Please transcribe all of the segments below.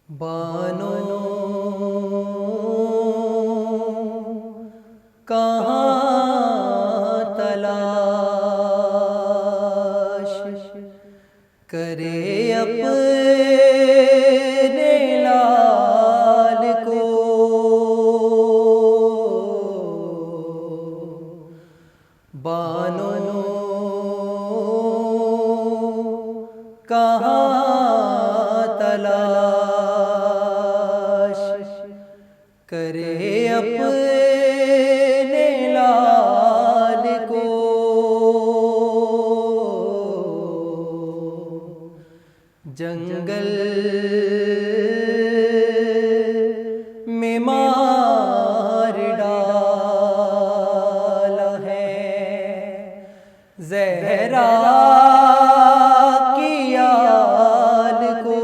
बानो कहाँ तलाश करे अपने लाल को। बानो कहाँ तलाश करे अपने लाल को। जंगल में मार डाला है ज़हरा की आल को।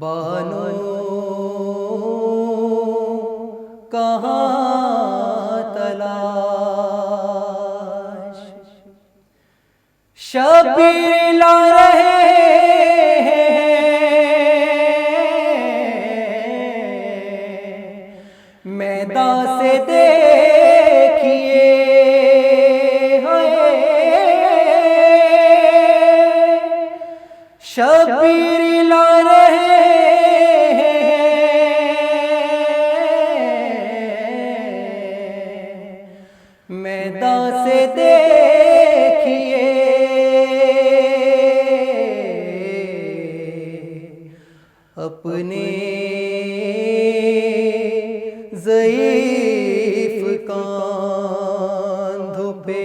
बानो कहाँ तलाश शबीर ला रहे मैदान से देखिए शबीर ला रहे मैदान से देखिए अपने ज़ईफ़ कांधों पे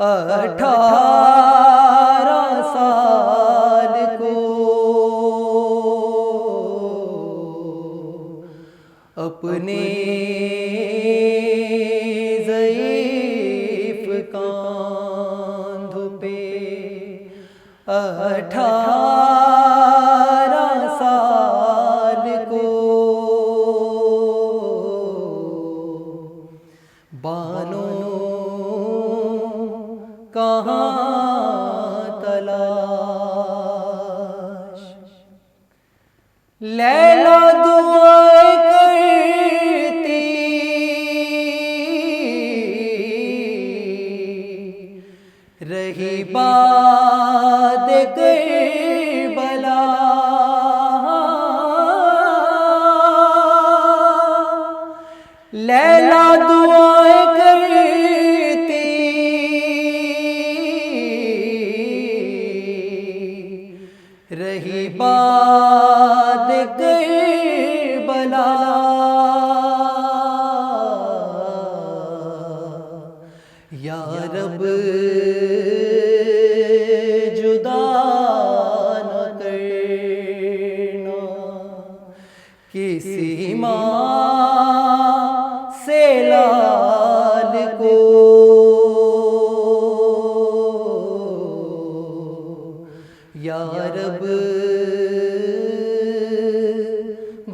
18 साल को। अपने ज़ईफ़ कांधों पे 18 साल को। बानो कहाँ तलाश लैला दुआएं करती रही बात करबला। लैला दुआएं करती रही बात करबला। या रब जुदा न करना किसी माँ से लाल को। या रब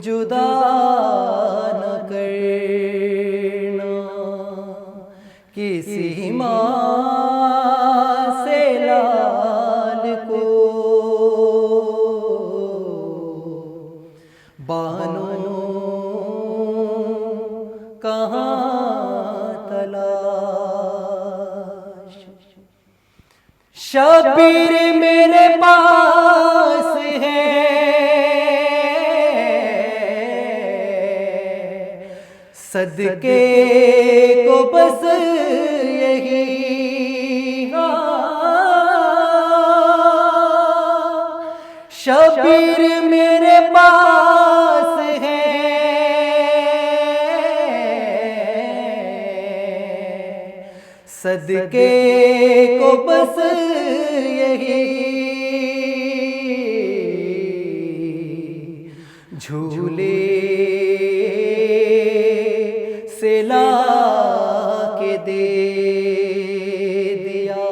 जुदा न करना किसी माँ से लाल को। बानो कहाँ तलाश शबीर मेरे पास है सदके को बस यही शबीर मेरे पास है सदके को बस यही। झूले से ला के दे दिया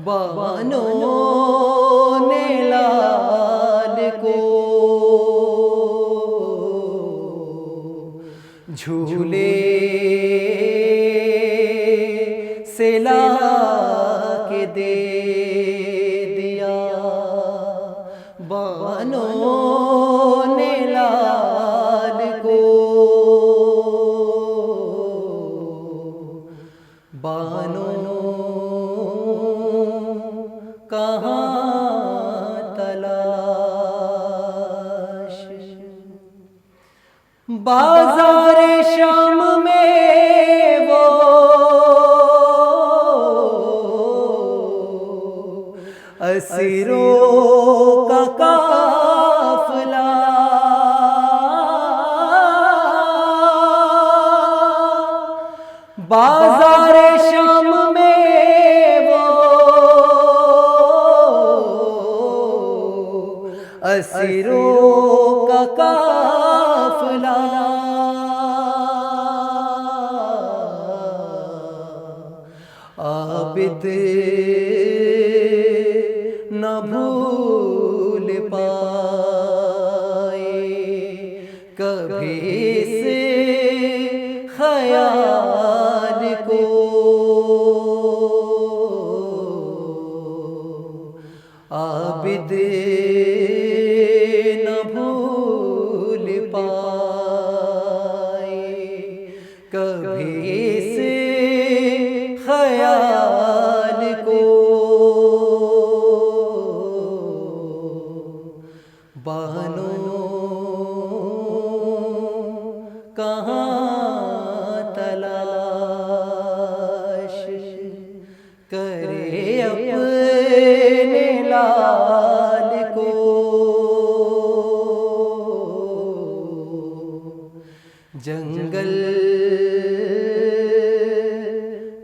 बानो ने लाल को। झूले से ला के दे कहाँ तलाश। बाज़ार शाम में वो असीरों का काफ़िला, बाज़ार शाम में वो असीरों का काफ़िला। आबिद न भूल पाए कभी इस ख़याल को, आबिद न भूल पाए कभी इस ख़याल को। बानो कहाँ तलाश करे अपने लाल को। जंगल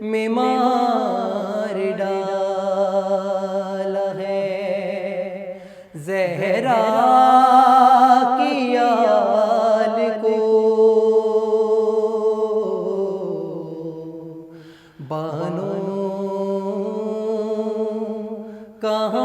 में मार डाला है ज़हरा की आल को। बानो कहाँ